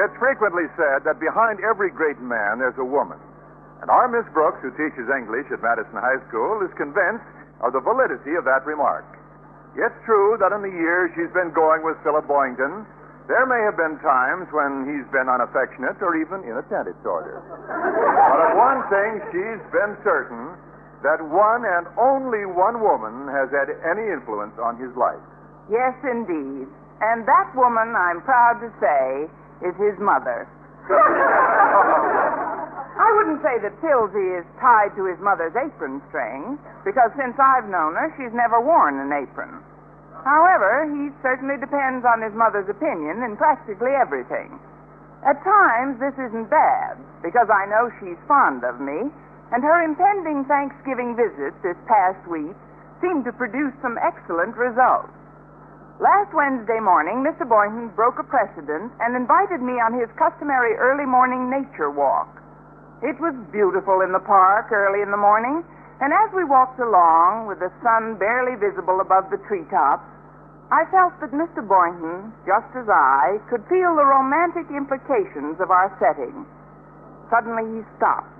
It's frequently said that behind every great man there's a woman. And our Miss Brooks, who teaches English at Madison High School, is convinced of the validity of that remark. It's true that in the years she's been going with Philip Boynton, there may have been times when he's been unaffectionate or even inattentive toward her. But of one thing she's been certain, that one and only one woman has had any influence on his life. Yes, indeed. And that woman, I'm proud to say, is his mother. I wouldn't say that Pilsy is tied to his mother's apron string, because since I've known her, she's never worn an apron. However, he certainly depends on his mother's opinion in practically everything. At times, this isn't bad, because I know she's fond of me, and her impending Thanksgiving visit this past week seemed to produce some excellent results. Last Wednesday morning, Mr. Boynton broke a precedent and invited me on his customary early morning nature walk. It was beautiful in the park early in the morning, and as we walked along, with the sun barely visible above the treetops, I felt that Mr. Boynton, just as I, could feel the romantic implications of our setting. Suddenly he stopped,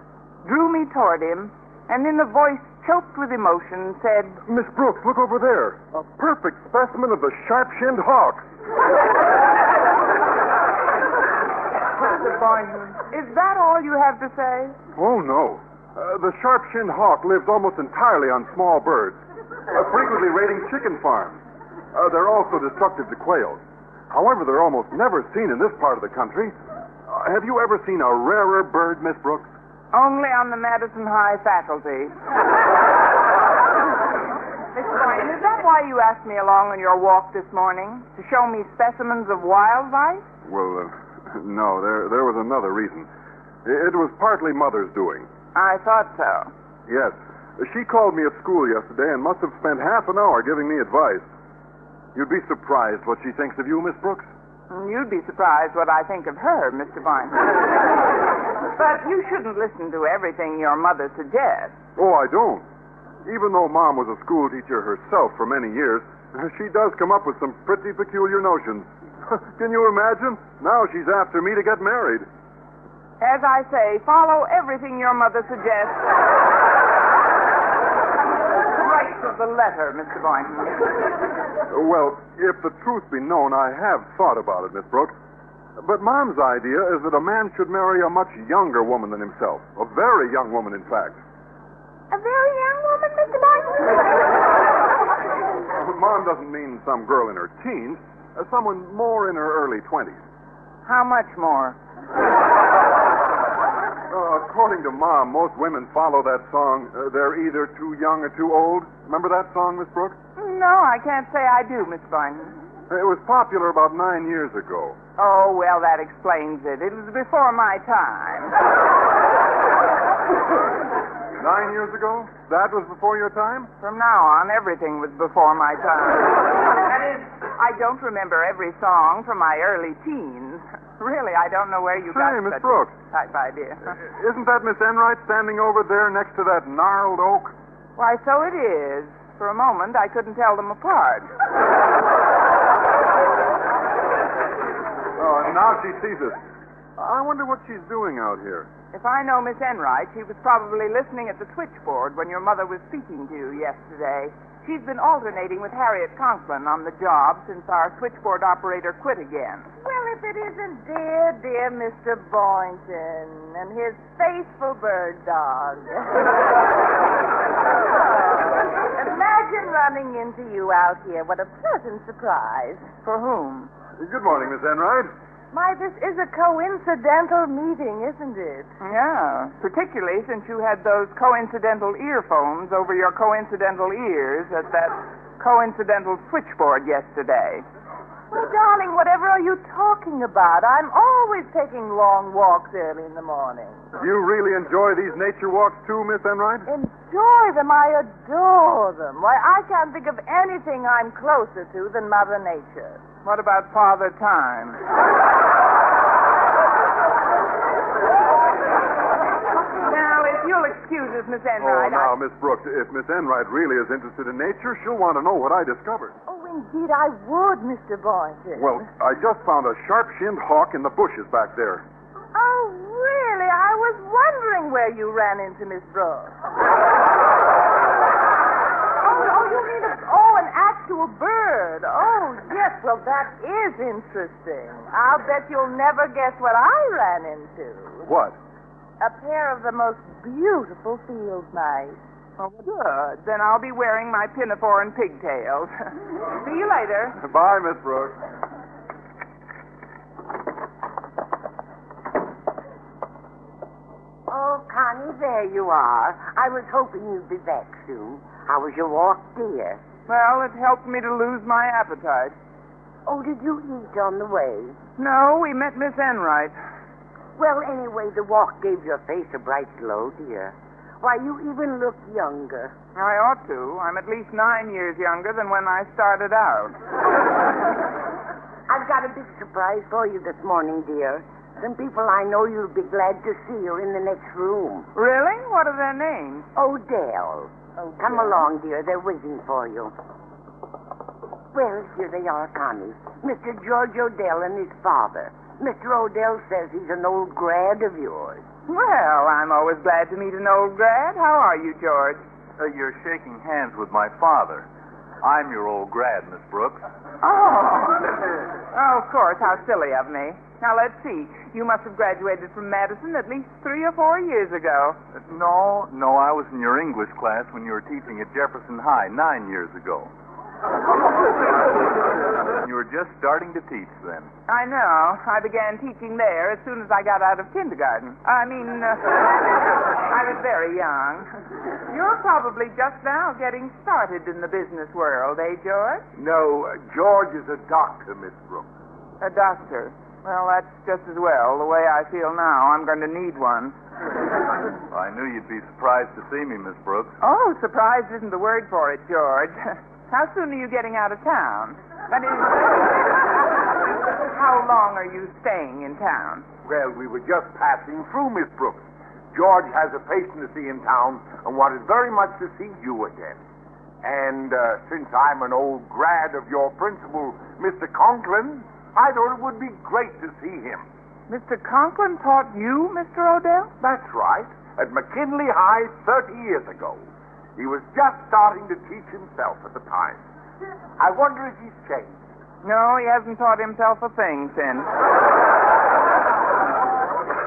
drew me toward him, and in a voice choked with emotion said, Miss Brooks, look over there. A perfect specimen of the sharp-shinned hawk. Mr. Boynton, is that all you have to say? Oh, no. The sharp-shinned hawk lives almost entirely on small birds, frequently raiding chicken farms. They're also destructive to quails. However, they're almost never seen in this part of the country. Have you ever seen a rarer bird, Miss Brooks? Only on the Madison High faculty. Mr. Boynton, is that why you asked me along on your walk this morning? To show me specimens of wildlife? Well, no, there was another reason. It was partly Mother's doing. I thought so. Yes. She called me at school yesterday and must have spent half an hour giving me advice. You'd be surprised what she thinks of you, Miss Brooks. You'd be surprised what I think of her, Mr. Boynton. But you shouldn't listen to everything your mother suggests. Oh, I don't. Even though Mom was a school teacher herself for many years, she does come up with some pretty peculiar notions. Can you imagine? Now she's after me to get married. As I say, follow everything your mother suggests. Right to the letter, Mr. Boynton. Well, if the truth be known, I have thought about it, Miss Brooks. But Mom's idea is that a man should marry a much younger woman than himself. A very young woman, in fact. A very young woman, Mr. Boynton? Mom doesn't mean some girl in her teens. Someone more in her early 20s. How much more? According to Mom, most women follow that song, they're either too young or too old. Remember that song, Miss Brooks? No, I can't say I do, Mr. Boynton. It was popular about 9 years ago. Oh, well, that explains it. It was before my time. 9 years ago? That was before your time? From now on, everything was before my time. That is, I don't remember every song from my early teens. Really, I don't know where you got Miss such Brooks. a type idea. Isn't that Miss Enright standing over there next to that gnarled oak? Why, so it is. For a moment, I couldn't tell them apart. Oh, and now she sees us. I wonder what she's doing out here. If I know Miss Enright, she was probably listening at the switchboard when your mother was speaking to you yesterday. She's been alternating with Harriet Conklin on the job since our switchboard operator quit again. Well, if it isn't dear, dear Mr. Boynton and his faithful bird dog. Imagine running into you out here. What a pleasant surprise. For whom? Good morning, Miss Enright. My, this is a coincidental meeting, isn't it? Yeah, particularly since you had those coincidental earphones over your coincidental ears at that coincidental switchboard yesterday. Well, darling, whatever are you talking about? I'm always taking long walks early in the morning. You really enjoy these nature walks too, Miss Enright? Enjoy them. I adore them. Why, I can't think of anything I'm closer to than Mother Nature. What about Father Time? Now, if you'll excuse us, Miss Enright. Now, Miss Brooks, if Miss Enright really is interested in nature, she'll want to know what I discovered. Oh, Indeed, I would, Mr. Boynton. Well, I just found a sharp-shinned hawk in the bushes back there. Oh, really? I was wondering where you ran into Miss Brooks. You mean an actual bird. Oh, yes. Well, that is interesting. I'll bet you'll never guess what I ran into. What? A pair of the most beautiful field mice. Oh, good. Then I'll be wearing my pinafore and pigtails. See you later. Bye, Miss Brooks. Oh, Connie, there you are. I was hoping you'd be back soon. How was your walk, dear? Well, it helped me to lose my appetite. Oh, did you eat on the way? No, we met Miss Enright. Well, anyway, the walk gave your face a bright glow, dear. Why, you even look younger. I ought to. I'm at least 9 years younger than when I started out. I've got a big surprise for you this morning, dear. Some people I know you'll be glad to see are in the next room. Really? What are their names? Odell. Come along, dear. They're waiting for you. Well, here they are, Connie. Mr. George Odell and his father. Mr. Odell says he's an old grad of yours. Well, I'm always glad to meet an old grad. How are you, George? You're shaking hands with my father. I'm your old grad, Miss Brooks. Oh, of course. How silly of me. Now, let's see. You must have graduated from Madison at least 3 or 4 years ago. No, I was in your English class when you were teaching at Jefferson High 9 years ago. You were just starting to teach then. I know. I began teaching there as soon as I got out of kindergarten. I was very young. You're probably just now getting started in the business world, eh, George? No, George is a doctor, Miss Brooks. A doctor. Well, that's just as well. The way I feel now, I'm going to need one. I knew you'd be surprised to see me, Miss Brooks. Oh, surprised isn't the word for it, George. How soon are you getting out of town? That is, how long are you staying in town? Well, we were just passing through, Miss Brooks. George has a patient to see in town and wanted very much to see you again. And since I'm an old grad of your principal, Mr. Conklin, I thought it would be great to see him. Mr. Conklin taught you, Mr. Odell? That's right. At McKinley High 30 years ago. He was just starting to teach himself at the time. I wonder if he's changed. No, he hasn't taught himself a thing since.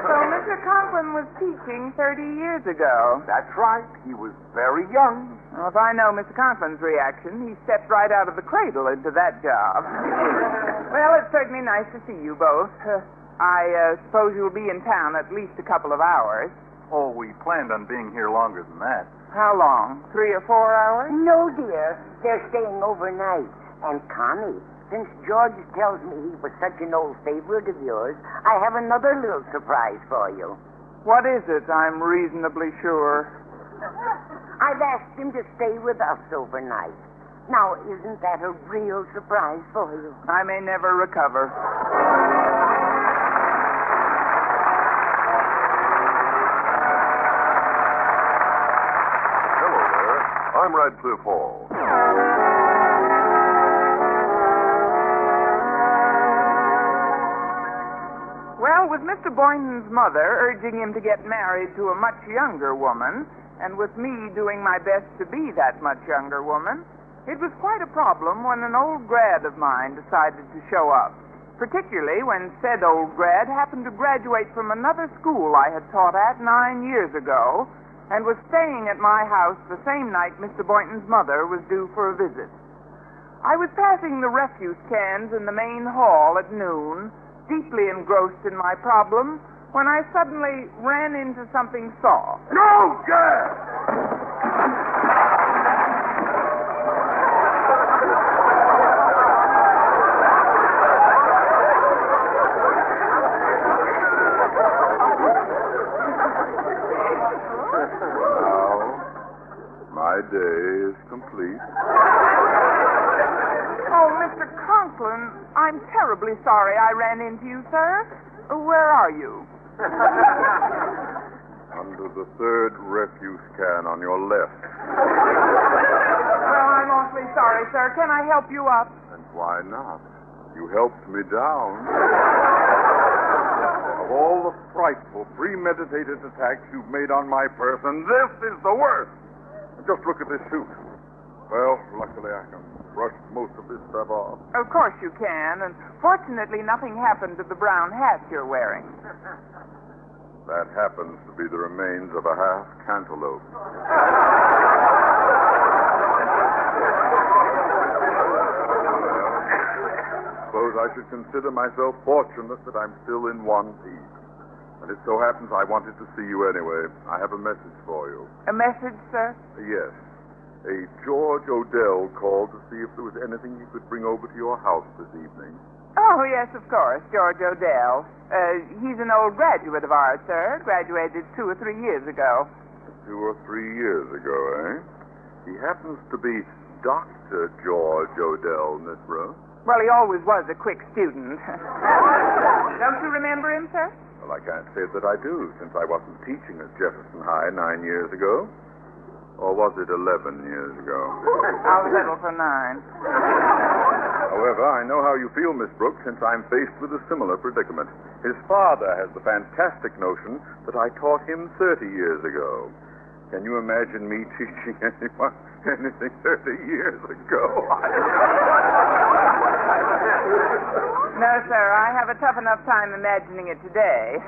So Mr. Conklin was teaching 30 years ago. That's right. He was very young. Well, if I know Mr. Conklin's reaction, he stepped right out of the cradle into that job. Well, it's certainly nice to see you both. I suppose you'll be in town at least a couple of hours. Oh, we planned on being here longer than that. How long? 3 or 4 hours? No, dear. They're staying overnight. And Connie, since George tells me he was such an old favorite of yours, I have another little surprise for you. What is it? I'm reasonably sure. I've asked him to stay with us overnight. Now, isn't that a real surprise for you? I may never recover. Hello there. I'm Radcliffe Hall. Well, with Mr. Boynton's mother urging him to get married to a much younger woman, and with me doing my best to be that much younger woman, it was quite a problem when an old grad of mine decided to show up, particularly when said old grad happened to graduate from another school I had taught at 9 years ago and was staying at my house the same night Mr. Boynton's mother was due for a visit. I was passing the refuse cans in the main hall at noon, deeply engrossed in my problem, when I suddenly ran into something soft. No, Dad! My day is complete. Oh, Mr. Conklin, I'm terribly sorry I ran into you, sir. Where are you? Under the third refuse can on your left. Well, I'm awfully sorry, sir. Can I help you up? And why not? You helped me down. Of all the frightful, premeditated attacks you've made on my person, this is the worst. Just look at this suit. Well, luckily I can brush most of this stuff off. Of course you can, and fortunately nothing happened to the brown hat you're wearing. That happens to be the remains of a half cantaloupe. Suppose I should consider myself fortunate that I'm still in one piece. And it so happens I wanted to see you anyway. I have a message for you. A message, sir? Yes. A George Odell called to see if there was anything he could bring over to your house this evening. Oh, yes, of course, George Odell. He's an old graduate of ours, sir. Graduated 2 or 3 years ago. 2 or 3 years ago, eh? He happens to be Dr. George Odell, Miss Brooks. Well, he always was a quick student. Don't you remember him, sir? Well, I can't say that I do, since I wasn't teaching at Jefferson High 9 years ago. Or was it 11 years ago? I'll settle for 9. However, I know how you feel, Miss Brooks, since I'm faced with a similar predicament. His father has the fantastic notion that I taught him 30 years ago. Can you imagine me teaching anyone anything 30 years ago? No, sir, I have a tough enough time imagining it today.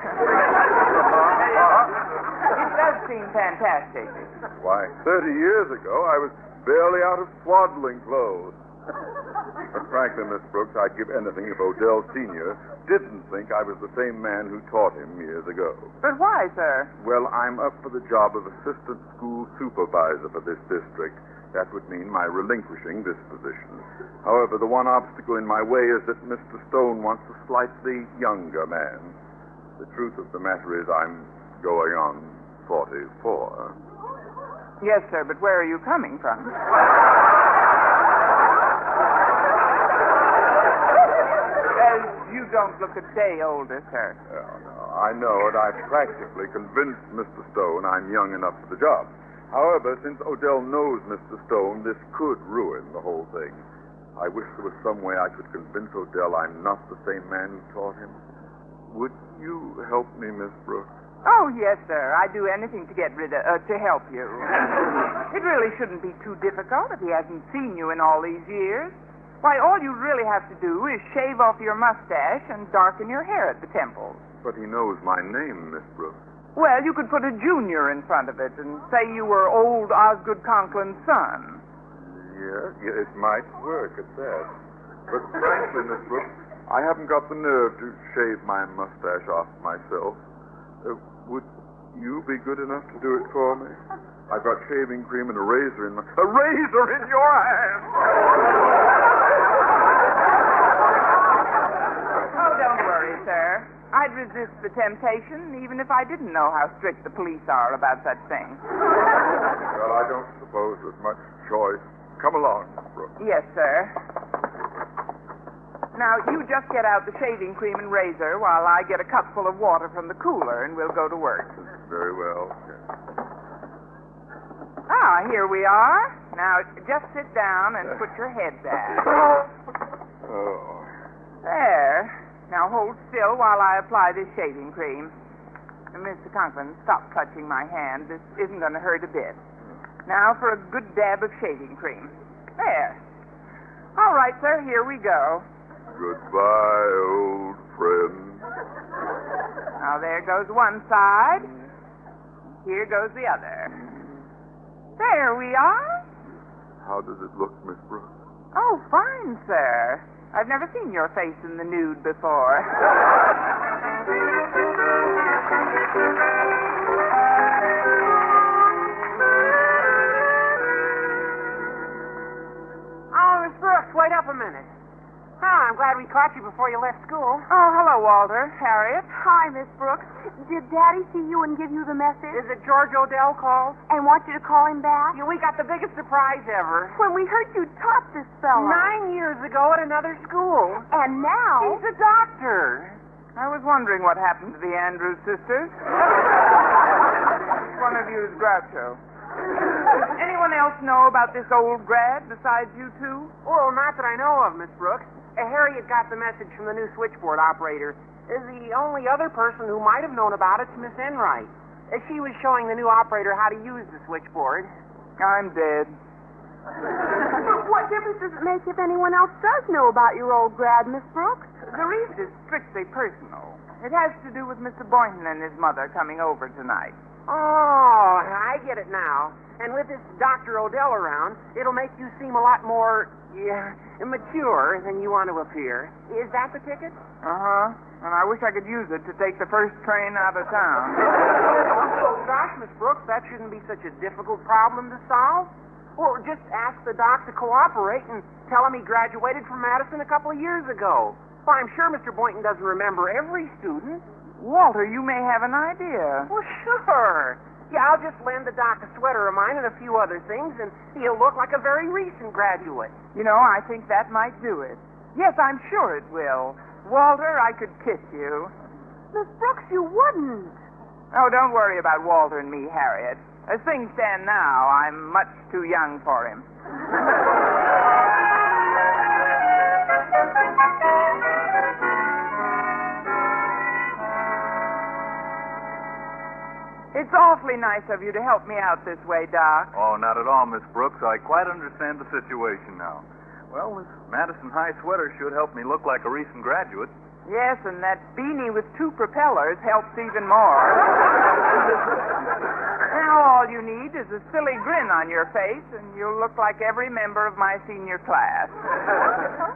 It does seem fantastic. Why, 30 years ago, I was barely out of swaddling clothes. But frankly, Miss Brooks, I'd give anything if Odell Sr. didn't think I was the same man who taught him years ago. But why, sir? Well, I'm up for the job of assistant school supervisor for this district. That would mean my relinquishing this position. However, the one obstacle in my way is that Mr. Stone wants a slightly younger man. The truth of the matter is I'm going on 44. Yes, sir, but where are you coming from? You don't look a day older, sir. No, I know it. I've practically convinced Mr. Stone I'm young enough for the job. However, since Odell knows Mr. Stone, this could ruin the whole thing. I wish there was some way I could convince Odell I'm not the same man who taught him. Would you help me, Miss Brooks? Oh, yes, sir. I'd do anything to to help you. It really shouldn't be too difficult if he hasn't seen you in all these years. Why, all you really have to do is shave off your mustache and darken your hair at the temples. But he knows my name, Miss Brooks. Well, you could put a junior in front of it and say you were old Osgood Conklin's son. Yeah, it might work at that. But frankly, Miss Brooks, I haven't got the nerve to shave my mustache off myself. Would you be good enough to do it for me? I've got shaving cream and a razor in my... A razor in your hand! Oh, don't worry, sir. I'd resist the temptation even if I didn't know how strict the police are about such things. Well, I don't suppose there's much choice. Come along, Miss Brooks. Yes, sir. Now, you just get out the shaving cream and razor while I get a cupful of water from the cooler, and we'll go to work. Very well. Ah, here we are. Now, just sit down and put your head back. Oh. There. Now, hold still while I apply this shaving cream. Mr. Conklin, stop clutching my hand. This isn't going to hurt a bit. Now for a good dab of shaving cream. There. All right, sir, here we go. Goodbye, old friend. Now, there goes one side. Here goes the other. There we are. How does it look, Miss Brooks? Oh, fine, sir. I've never seen your face in the nude before. Oh, Miss Brooks, wait up a minute. I'm glad we caught you before you left school. Oh, hello, Walter. Harriet. Hi, Miss Brooks. Did Daddy see you and give you the message? Is it George Odell called? And want you to call him back? Yeah, we got the biggest surprise ever. When we heard you taught this fella. 9 years ago at another school. And now... He's a doctor. I was wondering what happened to the Andrews sisters. Which one of you is Groucho? Does anyone else know about this old grad besides you two? Well, not that I know of, Miss Brooks. Harriet got the message from the new switchboard operator. The only other person who might have known about it's Miss Enright. She was showing the new operator how to use the switchboard. I'm dead. But what difference does it make if anyone else does know about your old grad, Miss Brooks? The reason is strictly personal. It has to do with Mr. Boynton and his mother coming over tonight. Oh, I get it now. And with this Dr. Odell around, it'll make you seem a lot more, mature than you want to appear. Is that the ticket? Uh-huh. And I wish I could use it to take the first train out of town. Oh, gosh, Miss Brooks, that shouldn't be such a difficult problem to solve. Well, just ask the doc to cooperate and tell him he graduated from Madison a couple of years ago. Well, I'm sure Mr. Boynton doesn't remember every student. Walter, you may have an idea. Well, sure. Yeah, I'll just lend the doc a sweater of mine and a few other things, and he'll look like a very recent graduate. You know, I think that might do it. Yes, I'm sure it will. Walter, I could kiss you. Miss Brooks, you wouldn't. Oh, don't worry about Walter and me, Harriet. As things stand now, I'm much too young for him. It's awfully nice of you to help me out this way, Doc. Oh, not at all, Miss Brooks. I quite understand the situation now. Well, this Madison High sweater should help me look like a recent graduate. Yes, and that beanie with 2 propellers helps even more. Now all you need is a silly grin on your face, and you'll look like every member of my senior class.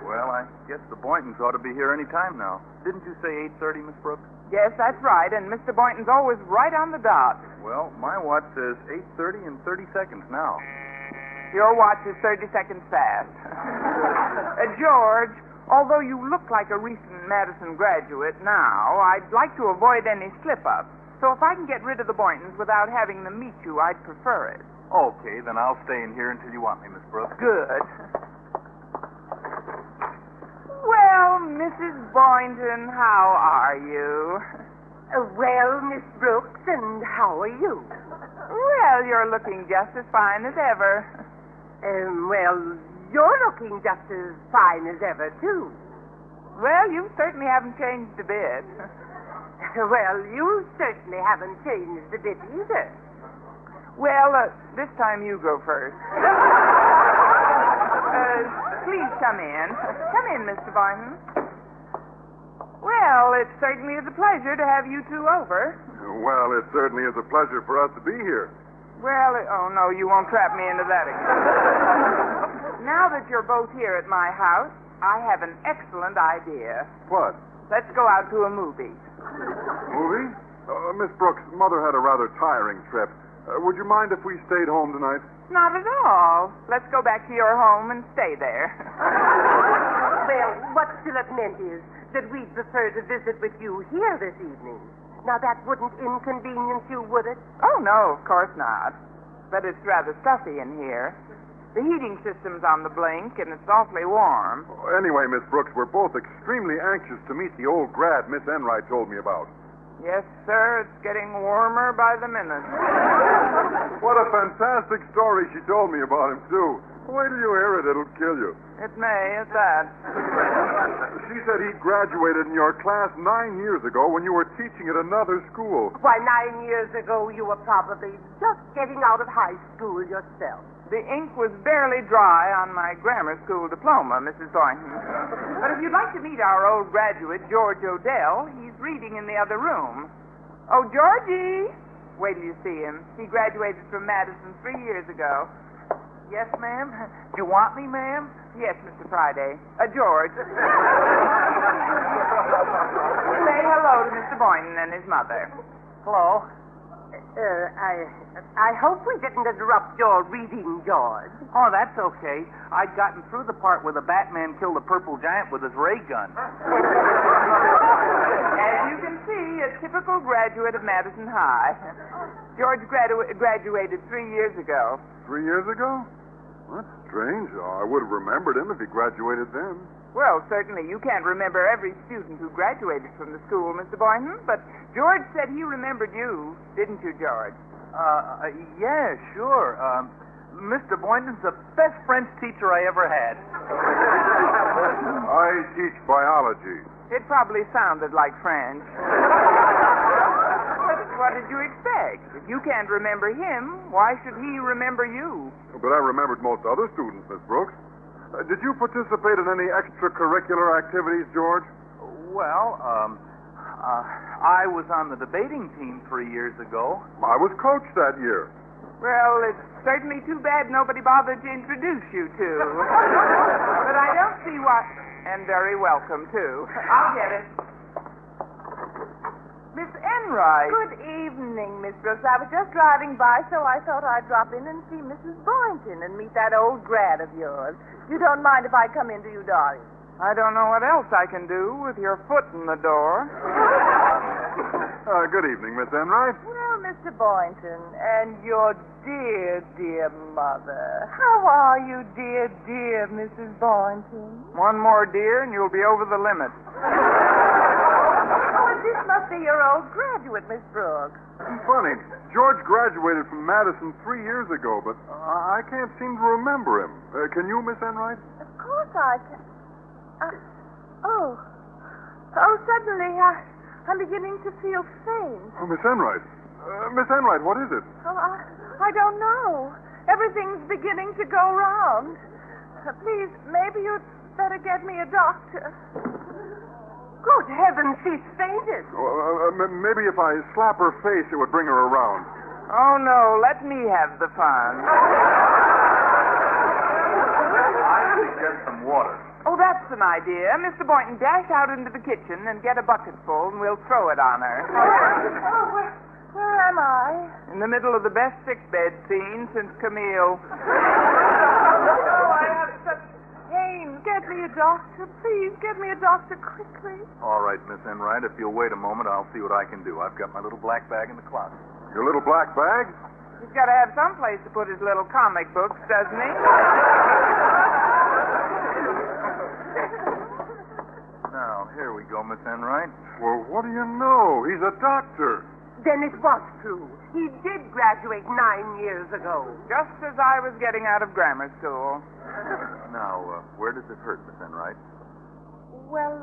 Well, I guess the Boyntons ought to be here any time now. Didn't you say 8:30, Miss Brooks? Yes, that's right, and Mr. Boynton's always right on the dot. Well, my watch says 8:30 and 30 seconds now. Your watch is 30 seconds fast. George, although you look like a recent Madison graduate now, I'd like to avoid any slip-ups. So if I can get rid of the Boyntons without having them meet you, I'd prefer it. Okay, then I'll stay in here until you want me, Miss Brooks. Good. Well, Mrs. Boynton, how are you? Well, Miss Brooks, and how are you? Well, you're looking just as fine as ever. Well, you're looking just as fine as ever, too. Well, you certainly haven't changed a bit. Well, you certainly haven't changed a bit either. Well, this time you go first. Please come in. Come in, Mr. Boynton. Well, it certainly is a pleasure to have you two over. Well, it certainly is a pleasure for us to be here. Well, oh no, you won't trap me into that again. Now that you're both here at my house, I have an excellent idea. What? Let's go out to a movie. Movie? Miss Brooks, Mother had a rather tiring trip. Would you mind if we stayed home tonight? Not at all. Let's go back to your home and stay there. Well, what Philip meant is that we'd prefer to visit with you here this evening. Now, that wouldn't inconvenience you, would it? Oh, no, of course not. But it's rather stuffy in here. The heating system's on the blink, and it's awfully warm. Anyway, Miss Brooks, we're both extremely anxious to meet the old grad Miss Enright told me about. Yes, sir, it's getting warmer by the minute. What a fantastic story she told me about him, too. Wait till you hear it, it'll kill you. It may, at that. She said he graduated in your class 9 years ago when you were teaching at another school. Why, 9 years ago, you were probably just getting out of high school yourself. The ink was barely dry on my grammar school diploma, Mrs. Boynton. But if you'd like to meet our old graduate, George Odell, he's reading in the other room. Oh, Georgie! Wait till you see him. He graduated from Madison 3 years ago. Yes, ma'am? Do you want me, ma'am? Yes, Mr. Friday. George. Say hello to Mr. Boynton and his mother. Hello. I hope we didn't interrupt your reading, George. Oh, that's okay. I'd gotten through the part where the Batman killed the purple giant with his ray gun. As you can see, a typical graduate of Madison High. George graduated 3 years ago. 3 years ago? That's strange. I would have remembered him if he graduated then. Well, certainly you can't remember every student who graduated from the school, Mr. Boynton, but George said he remembered you, didn't you, George? Yeah, sure. Mr. Boynton's the best French teacher I ever had. I teach biology. It probably sounded like French. What did you expect? If you can't remember him, why should he remember you? But I remembered most other students, Miss Brooks. Did you participate in any extracurricular activities, George? Well, I was on the debating team 3 years ago. I was coach that year. Well, it's certainly too bad nobody bothered to introduce you two. But I don't see why... And very welcome, too. I'll get it. Miss Enright. Good evening, Miss Brooks. I was just driving by, so I thought I'd drop in and see Mrs. Boynton and meet that old grad of yours. You don't mind if I come in to you, darling? I don't know what else I can do with your foot in the door. Good evening, Miss Enright. Well, Mr. Boynton, and your dear, dear mother. How are you, dear, dear Mrs. Boynton? One more dear, and you'll be over the limit. Oh, and this must be your old graduate, Miss Brooks. Funny, George graduated from Madison 3 years ago, but I can't seem to remember him. Can you, Miss Enright? Of course I can. Suddenly I'm beginning to feel faint. Oh, Miss Enright. Miss Enright, what is it? Oh, I don't know. Everything's beginning to go round. Please, maybe you'd better get me a doctor. Good heavens, she's fainted. Maybe if I slap her face, it would bring her around. Oh, no, let me have the fun. I suggest some water. Oh, that's an idea. Mr. Boynton, dash out into the kitchen and get a bucketful, and we'll throw it on her. Oh, where am I? In the middle of the best sickbed scene since Camille. Oh, I have such pain. Get me a doctor. Please, get me a doctor quickly. All right, Miss Enright, if you'll wait a moment, I'll see what I can do. I've got my little black bag in the closet. Your little black bag? He's got to have some place to put his little comic books, doesn't he? Now, here we go, Miss Enright. Well, what do you know? He's a doctor. Then it was true. He did graduate 9 years ago. Just as I was getting out of grammar school. Now, where does it hurt, Miss Enright? Well,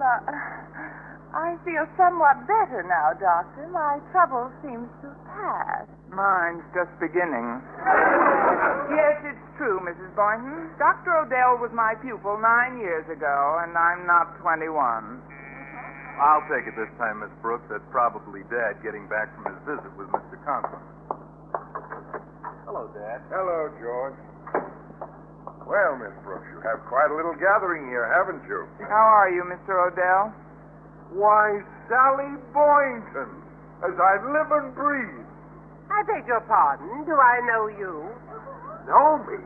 I feel somewhat better now, Doctor. My trouble seems to pass. Mine's just beginning. Yes, it's true, Mrs. Boynton. Dr. Odell was my pupil 9 years ago, and I'm not 21. I'll take it this time, Miss Brooks. That's probably Dad getting back from his visit with Mr. Conklin. Hello, Dad. Hello, George. Well, Miss Brooks, you have quite a little gathering here, haven't you? How are you, Mr. Odell? Why, Sally Boynton, as I live and breathe. I beg your pardon. Do I know you? Know me?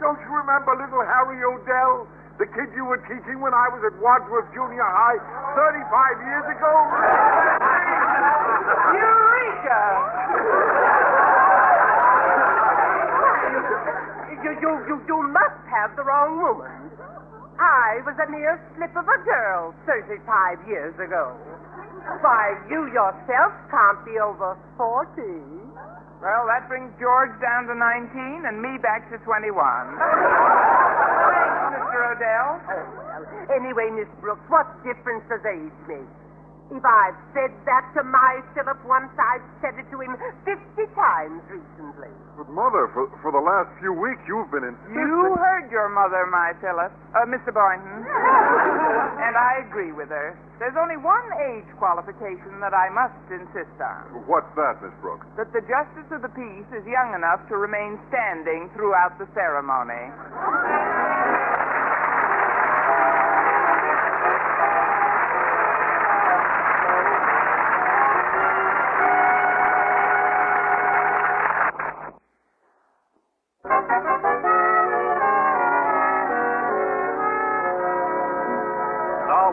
Don't you remember little Harry Odell, the kid you were teaching when I was at Wadsworth Junior High 35 years ago? Eureka! You must have the wrong woman. I was a mere slip of a girl 35 years ago. Why, you yourself can't be over 40. Well, that brings George down to 19 and me back to 21. Thanks, Mr. Odell. Oh, well, anyway, Miss Brooks, what difference does age make? If I've said that to my Philip once, I've said it to him 50 times recently. But, Mother, for the last few weeks, you've been insisting... You heard your mother, my Philip. Mr. Boynton. And I agree with her. There's only one age qualification that I must insist on. What's that, Miss Brooks? That the Justice of the Peace is young enough to remain standing throughout the ceremony.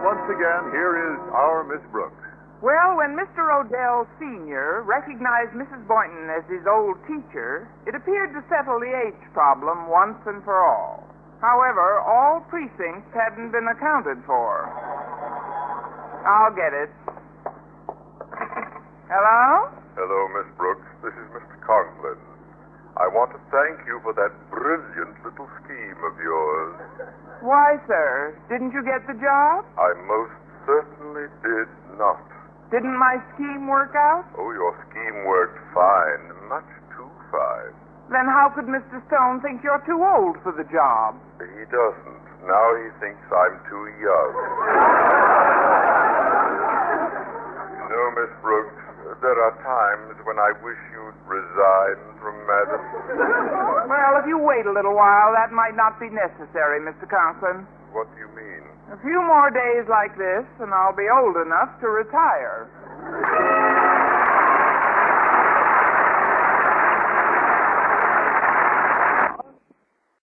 Once again, here is our Miss Brooks. Well, when Mr. Odell Sr. recognized Mrs. Boynton as his old teacher, it appeared to settle the age problem once and for all. However, all precincts hadn't been accounted for. I'll get it. Hello? Hello, Miss Brooks. This is Mr. Conklin. I want to thank you for that brilliant little scheme of yours. Why, sir? Didn't you get the job? I most certainly did not. Didn't my scheme work out? Oh, your scheme worked fine. Much too fine. Then how could Mr. Stone think you're too old for the job? He doesn't. Now he thinks I'm too young. You know, Miss Brooks, there are times when I wish you'd resign from Madison. Well, if you wait a little while, that might not be necessary, Mr. Conklin. What do you mean? A few more days like this, and I'll be old enough to retire.